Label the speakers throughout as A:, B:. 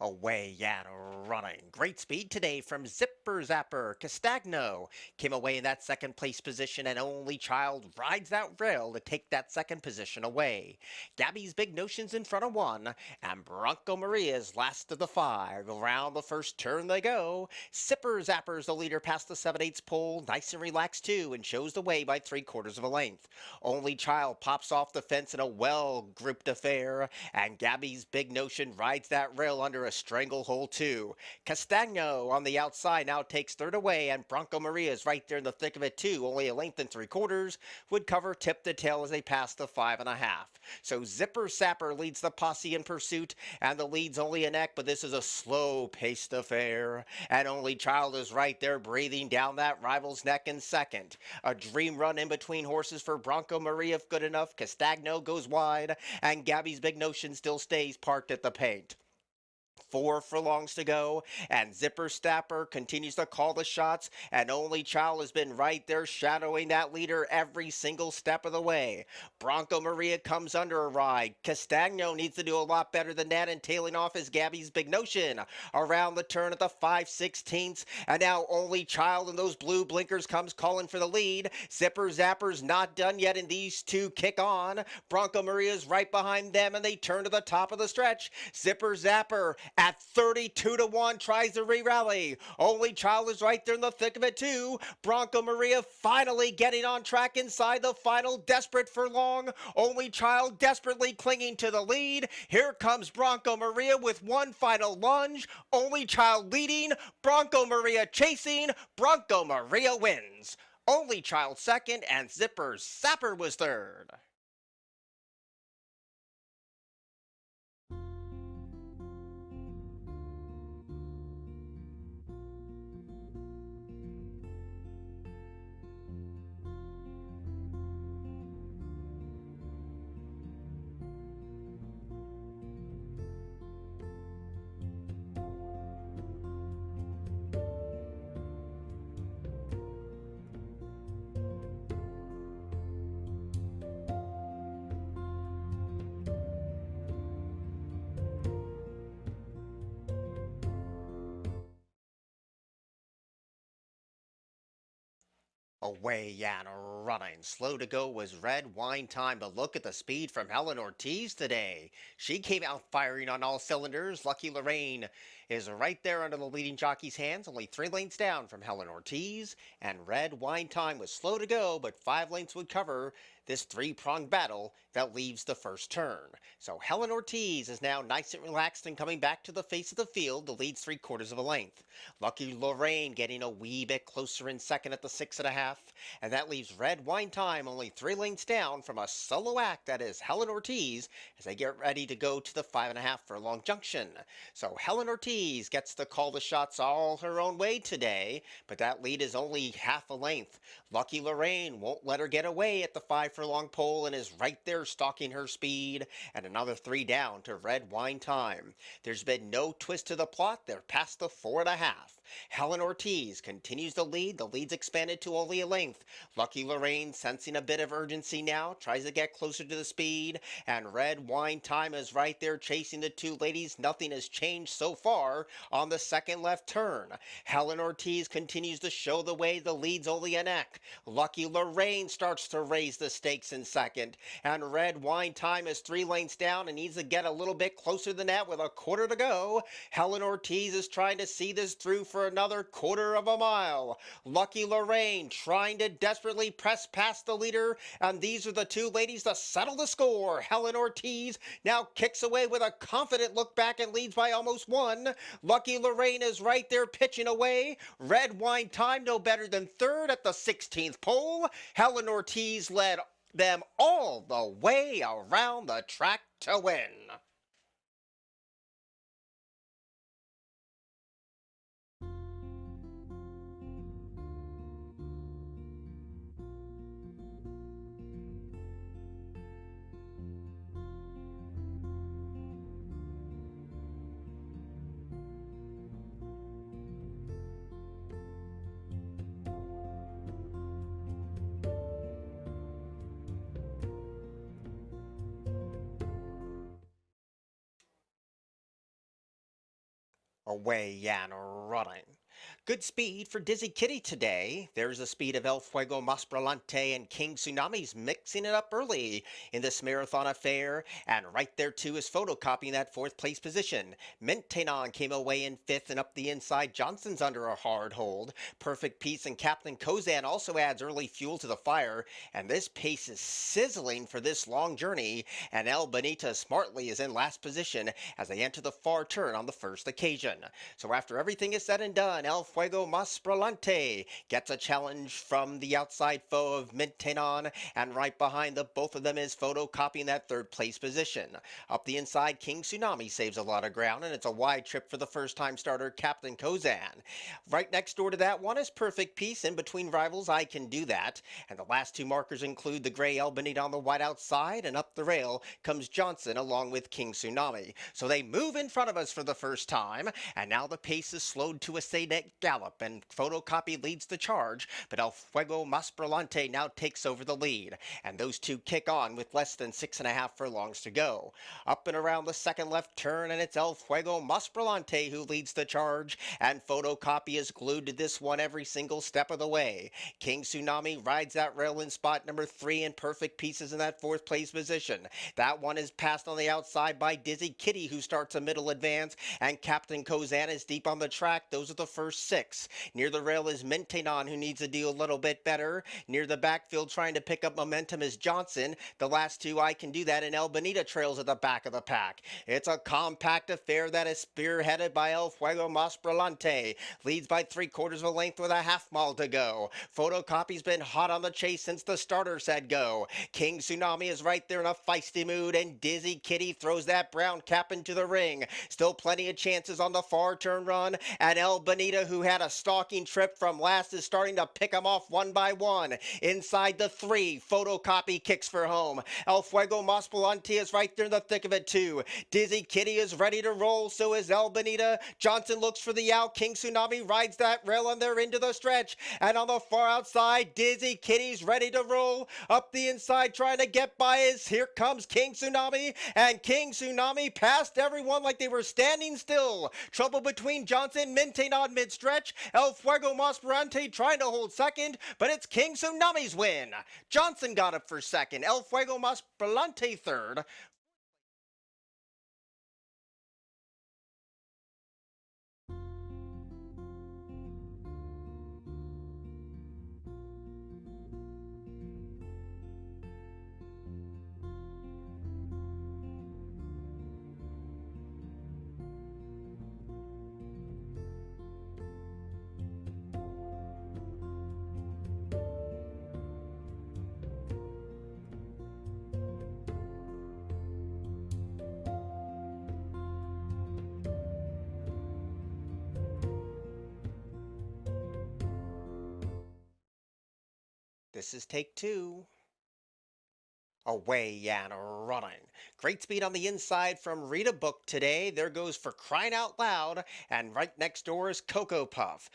A: Away and running. Great speed today from Zipper Zapper. Castagno came away in that second place position, and Only Child rides that rail to take that second position away. Gabby's Big Notions in front of one, and Bronco Maria's last of the five. Around the first turn they go. Zipper Zapper's the leader past the 7/8 pole, nice and relaxed too, and shows the way by 3/4 of a length. Only Child pops off the fence in a well-grouped affair, and Gabby's Big Notion rides that rail under a stranglehold too. Castagno on the outside now takes third away, and Bronco Maria is right there in the thick of it too. Only a length and 3/4 would cover tip to tail as they pass the 5.5. So Zipper Sapper leads the posse in pursuit, and the lead's only a neck, but this is a slow-paced affair. And Only Child is right there breathing down that rival's neck in second. A dream run in between horses for Bronco Maria if good enough. Castagno goes wide, and Gabby's Big Notion still stays parked at the paint. 4 furlongs to go, and Zipper Stapper continues to call the shots, and Only Child has been right there shadowing that leader every single step of the way. Bronco Maria comes under a ride. Castagno needs to do a lot better than that, and tailing off is Gabby's Big Notion. Around the turn at the 5/16, and now Only Child in those blue blinkers comes calling for the lead. Zipper Zapper's not done yet, and these two kick on. Bronco Maria's right behind them, and they turn to the top of the stretch. Zipper Zapper at 32-1 tries to re-rally. Only Child is right there in the thick of it too. Bronco Maria finally getting on track inside the final desperate furlong. Only Child desperately clinging to the lead. Here comes Bronco Maria with one final lunge. Only Child leading. Bronco Maria chasing. Bronco Maria wins. Only Child second, and Zipper Zapper was third. Away and running. Slow to go was Red Wine Time, but look at the speed from Helen Ortiz today. She came out firing on all cylinders. Lucky Lorraine is right there under the leading jockey's hands, only 3 lengths down from Helen Ortiz. And Red Wine Time was slow to go, but 5 lengths would cover this three-pronged battle that leaves the first turn. So Helen Ortiz is now nice and relaxed and coming back to the face of the field to lead 3/4 of a length. Lucky Lorraine getting a wee bit closer in second at the 6.5, and that leaves Red Wine Time only 3 lengths down from a solo act that is Helen Ortiz as they get ready to go to the 5.5 furlong junction. So Helen Ortiz gets to call the shots all her own way today, but that lead is only half a length. Lucky Lorraine won't let her get away at the 5 furlong pole and is right there stalking her speed, and another 3 down to Red Wine Time. There's been no twist to the plot. They're past the 4.5. Helen Ortiz continues to lead. The lead's expanded to only a length. Lucky Lorraine, sensing a bit of urgency now, tries to get closer to the speed, and Red Wine Time is right there chasing the two ladies. Nothing has changed so far on the second left turn. Helen Ortiz continues to show the way. The lead's only a neck. Lucky Lorraine starts to raise the stakes in second, and Red Wine Time is 3 lengths down and needs to get a little bit closer than that with a quarter to go. Helen Ortiz is trying to see this through for another 1/4 of a mile. Lucky Lorraine trying to desperately press past the leader, and these are the two ladies to settle the score. Helen Ortiz now kicks away with a confident look back and leads by almost 1. Lucky Lorraine is right there pitching away. Red Wine Time no better than third at the 16th pole. Helen Ortiz led them all the way around the track to win. Away and running. Good speed for Dizzy Kitty today. There's the speed of El Fuego Maspralante and King Tsunami's mixing it up early in this marathon affair. And right there too is photocopying that fourth place position. Maintenon came away in fifth and up the inside. Johnson's under a hard hold. Perfect Peace and Captain Kozan also adds early fuel to the fire. And this pace is sizzling for this long journey. And El Bonita smartly is in last position as they enter the far turn on the first occasion. So after everything is said and done, El Fuego Maspralante gets a challenge from the outside foe of Maintenon, and right behind the both of them is photocopying that third place position. Up the inside, King Tsunami saves a lot of ground, and it's a wide trip for the first time starter Captain Kozan. Right next door to that one is Perfect Peace. In between rivals, I Can Do That. And the last two markers include the gray El Bonita on the white outside, and up the rail comes Johnson along with King Tsunami. So they move in front of us for the first time, and now the pace is slowed to a Cedeno gallop, and photocopy leads the charge, but El Fuego Maspralante now takes over the lead, and those two kick on with less than 6.5 furlongs to go. Up and around the second left turn, and it's El Fuego Maspralante who leads the charge, and photocopy is glued to this one every single step of the way. King Tsunami rides that rail in spot number 3, and Perfect Pieces in that fourth place position. That one is passed on the outside by Dizzy Kitty, who starts a middle advance, and Captain Kozan is deep on the track. Those are the first 6. Near the rail is Maintenon, who needs to do a little bit better. Near the backfield trying to pick up momentum is Johnson. The last two I Can Do That, and El Bonita trails at the back of the pack. It's a compact affair that is spearheaded by El Fuego Maspralante. Leads by 3/4 of a length with a half mile to go. Photocopy's been hot on the chase since the starter said go. King Tsunami is right there in a feisty mood, and Dizzy Kitty throws that brown cap into the ring. Still plenty of chances on the far turn run, and El Bonita, who had a stalking trip from last, is starting to pick them off one by one. Inside the 3, photocopy kicks for home. El Fuego Maspralante is right there in the thick of it too. Dizzy Kitty is ready to roll, so is El Bonita. Johnson looks for the out. King Tsunami rides that rail, and they're into the stretch. And on the far outside, Dizzy Kitty's ready to roll. Up the inside trying to get by is here comes King Tsunami, and King Tsunami passed everyone like they were standing still. Trouble between Johnson, Maintenon mid-stretch. El Fuego Maspralante trying to hold second, but it's King Tsunami's win. Johnson got up for second. El Fuego Maspralante third. This is take 2. Away and running. Great speed on the inside from Rita Book today. There goes For Crying Out Loud. And right next door is Cocoa Puff.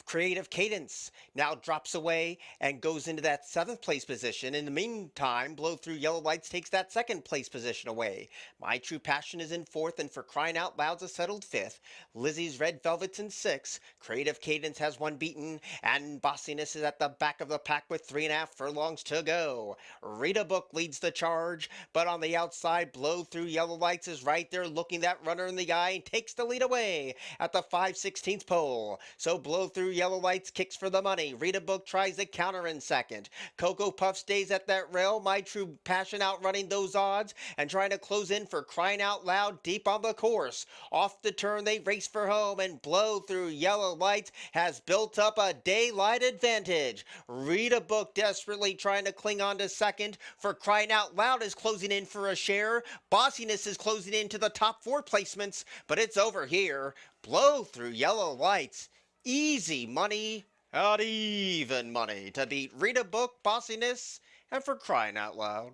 A: Creative Cadence now drops away and goes into that 7th place position. In the meantime, Blow Through Yellow Lights takes that 2nd place position away. My True Passion is in 4th, and For Crying Out Loud's a settled 5th. Lizzie's Red Velvet's in 6th. Creative Cadence has one beaten, and Bossiness is at the back of the pack with 3.5 furlongs to go. Rita Book leads the charge, but on the outside, Blow Through Yellow Lights is right there looking that runner in the eye and takes the lead away at the 5/16 pole. So Blow Through Yellow Lights kicks for the money. Rita Book tries the counter in second. Cocoa Puff stays at that rail. My True Passion outrunning those odds and trying to close in For Crying Out Loud deep on the course. Off the turn, they race for home, and Blow Through Yellow Lights has built up a daylight advantage. Rita Book desperately trying to cling on to second. For Crying Out Loud is closing in for a share. Bossiness is closing into the top 4 placements, but it's over here. Blow Through Yellow Lights. Easy money, out even money to beat Rita Book, Bossiness, and For Crying Out Loud.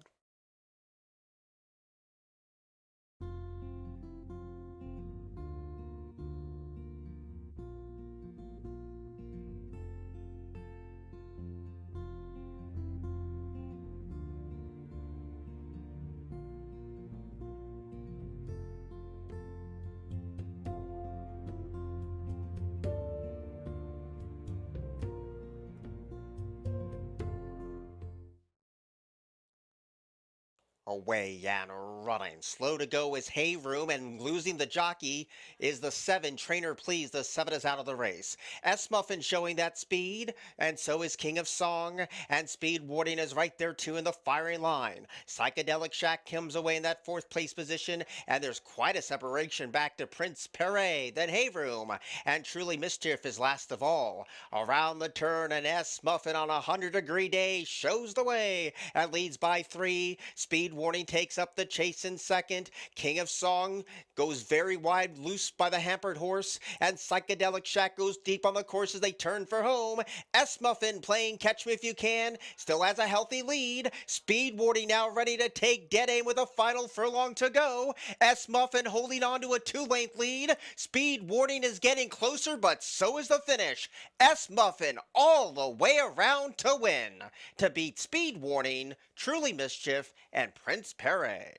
A: Away and running. Slow to go is Hayroom, and losing the jockey is the 7. Trainer Please. The 7 is out of the race. S Muffin showing that speed, and so is King of Song, and Speed Warning is right there too in the firing line. Psychedelic Shack comes away in that 4th place position, and there's quite a separation back to Prince Pere, then Hayroom, and Truly Mischief is last of all. Around the turn, and S Muffin on a 100-degree day shows the way and leads by 3. Speed Warning takes up the chase in second. King of Song goes very wide, loose by the hampered horse, and Psychedelic Shack goes deep on the course as they turn for home. S Muffin playing Catch Me If You Can still has a healthy lead. Speed Warning now ready to take dead aim with a final furlong to go. S Muffin holding on to a 2-length lead. Speed Warning is getting closer, but so is the finish. S Muffin all the way around to win. To beat Speed Warning, Truly Mischief, and Prince Pere.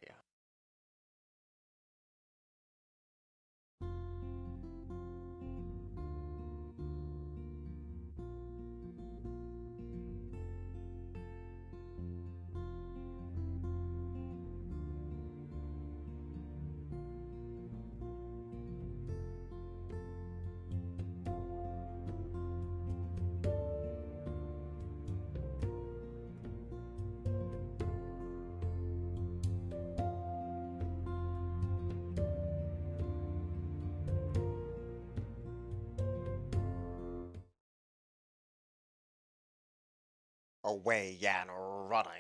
A: Away and running.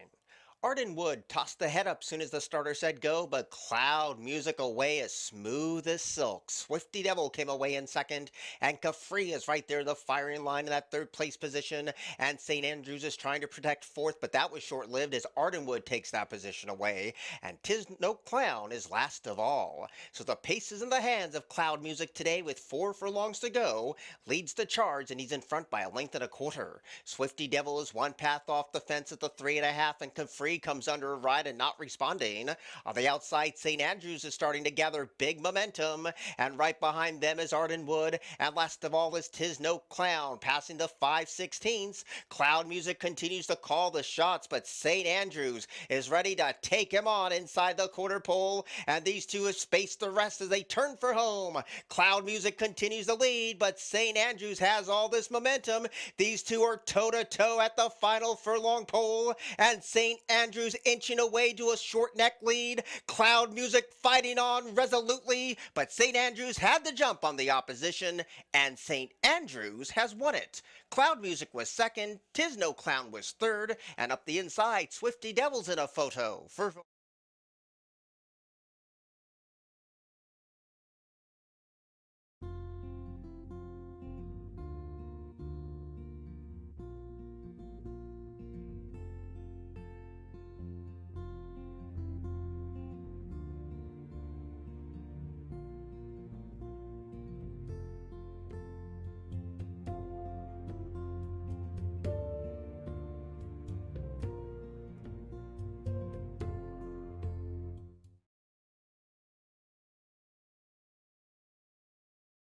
A: Arden Wood tossed the head up soon as the starter said go, but Cloud Music away as smooth as silk. Swifty Devil came away in second, and Khafre is right there in the firing line in that 3rd place position, and St. Andrews is trying to protect 4th, but that was short-lived as Arden Wood takes that position away, and Tiz No Clown is last of all. So the pace is in the hands of Cloud Music today with 4 furlongs to go, leads the charge, and he's in front by a length and a quarter. Swifty Devil is 1 path off the fence at the 3.5, and Khafre comes under a ride and not responding. On the outside, St. Andrews is starting to gather big momentum, and right behind them is Arden Wood, and last of all is Tiz No Clown, passing the 5/16. Cloud Music continues to call the shots, but St. Andrews is ready to take him on inside the quarter pole, and these two have spaced the rest as they turn for home. Cloud Music continues to lead, but St. Andrews has all this momentum. These two are toe-to-toe at the final furlong pole, and St. Andrews inching away to a short neck lead. Cloud Music fighting on resolutely, but St. Andrews had the jump on the opposition, and St. Andrews has won it. Cloud Music was second, Tiz No Clown was third, and up the inside, Swifty Devil's in a photo.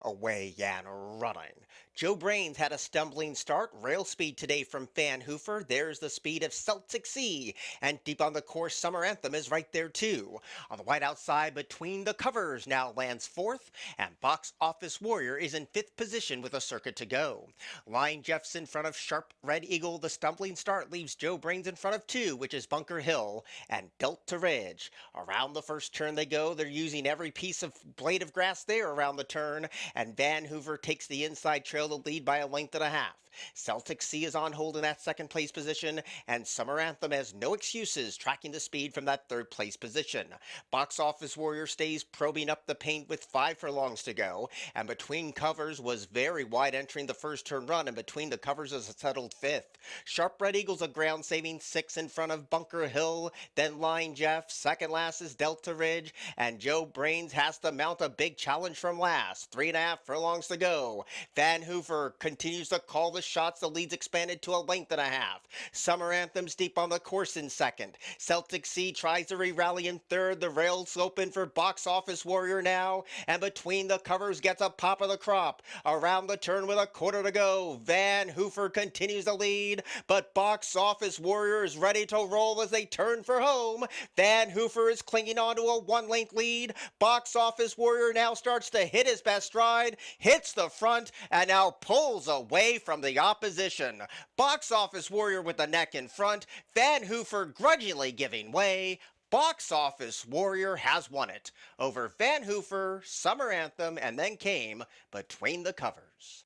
A: Away and running. Joe Brains had a stumbling start. Rail speed today from Van Hoofer. There's the speed of Celtic Sea. And deep on the course, Summer Anthem is right there too. On the white outside between the covers now lands 4th. And Box Office Warrior is in 5th position with a circuit to go. Line Jeff's in front of Sharp Red Eagle. The stumbling start leaves Joe Brains in front of 2, which is Bunker Hill and Delta Ridge. Around the first turn they go. They're using every piece of blade of grass there around the turn, and Van Hoover takes the inside trail to lead by a length and a half. Celtic Sea is on hold in that 2nd place position, and Summer Anthem has no excuses tracking the speed from that 3rd place position. Box Office Warrior stays probing up the paint with 5 furlongs to go, and between covers was very wide entering the first turn run, and between the covers is a settled 5th. Sharp Red Eagle's a ground saving 6 in front of Bunker Hill, then Line Jeff, second last is Delta Ridge, and Joe Brains has to mount a big challenge from last. 3.5 furlongs to go. Van Hoover continues to call the shots, the lead's expanded to a length and a half. Summer Anthem's deep on the course in second. Celtic Sea tries to re-rally in third. The rails open for Box Office Warrior now, and between the covers gets a pop of the crop. Around the turn with a quarter to go, Van Hoofer continues to lead, but Box Office Warrior is ready to roll as they turn for home. Van Hoofer is clinging on to a one-length lead. Box Office Warrior now starts to hit his best stride, hits the front, and now pulls away from the opposition. Box Office Warrior with the neck in front, Van Hoofer grudgingly giving way. Box Office Warrior has won it over Van Hoofer, Summer Anthem, and then came Between the Covers.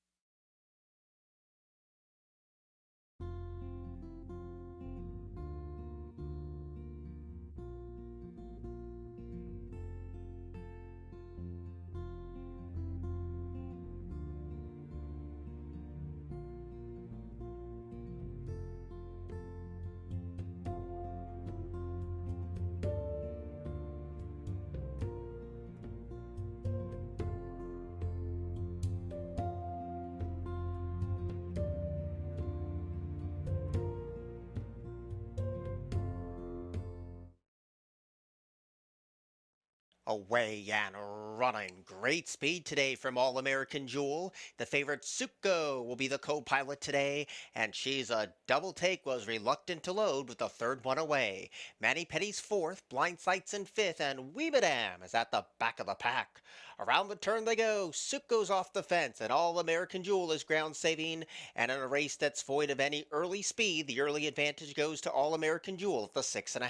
A: Away and running. Great speed today from All-American Jewel. The favorite Suko will be the co-pilot today, and she's a double take, was reluctant to load with the third one away. Manny Petty's fourth, Blind Sights in fifth, and Wee Madame is at the back of the pack. Around the turn they go. Suko's off the fence, and All-American Jewel is ground saving, and in a race that's void of any early speed, the early advantage goes to All-American Jewel at the 6.5.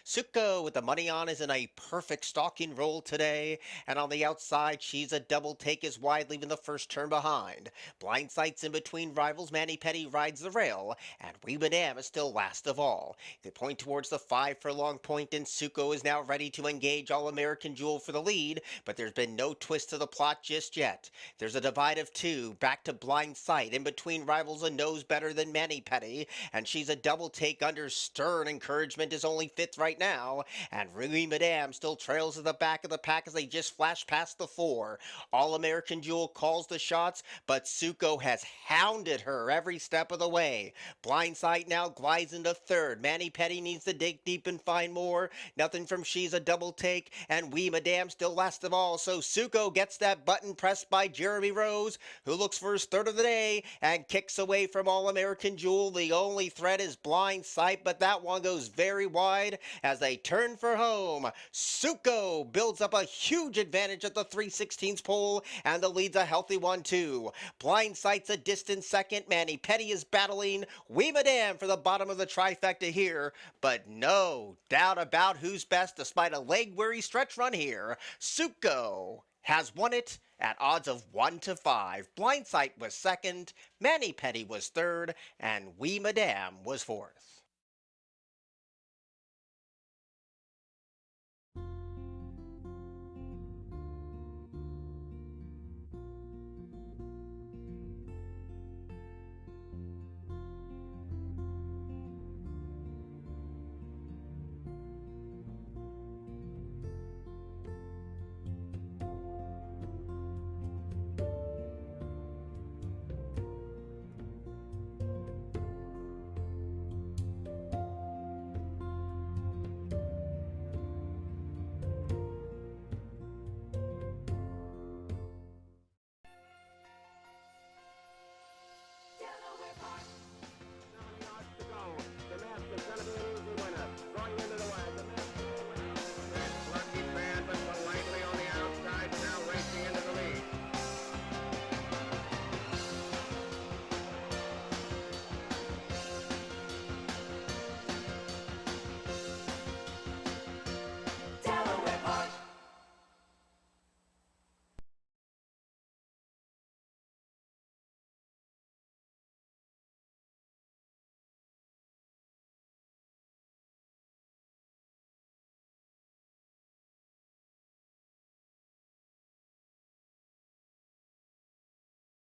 A: Suko with the money on is in a perfect stalking roll today, and on the outside she's a double take as wide, leaving the first turn behind. Blind Sights in between rivals. Manny Petty rides the rail, and Wee Madame is still last of all. They point towards the 5 furlong point, and Suko is now ready to engage All-American Jewel for the lead, but there's been no twist to the plot just yet. There's a divide of 2, back to Blind Sight. In between rivals, a nose better than Manny Petty, and she's a double take under stern encouragement, is only 5th right now, and Wee Madame still trails at the back of the pack as they just flash past the 4. All-American Jewel calls the shots, but Suko has hounded her every step of the way. Blind Sight now glides into 3rd. Manny Petty needs to dig deep and find more. Nothing from She's a double take, and Wee Madame still last of all. So Suko gets that button pressed by Jeremy Rose, who looks for his 3rd of the day and kicks away from All-American Jewel. The only threat is Blind Sight, but that one goes very wide as they turn for home. Suko builds up a huge advantage at the 3/16 pole, and the lead's a healthy one too. Blind Sight's a distant second. Manny Petty is battling Wee Madame for the bottom of the trifecta here, but no doubt about who's best despite a leg-weary stretch run here. Suko has won it at odds of 1-5. Blind Sight was 2nd, Manny Petty was 3rd, and Wee Madame was 4th.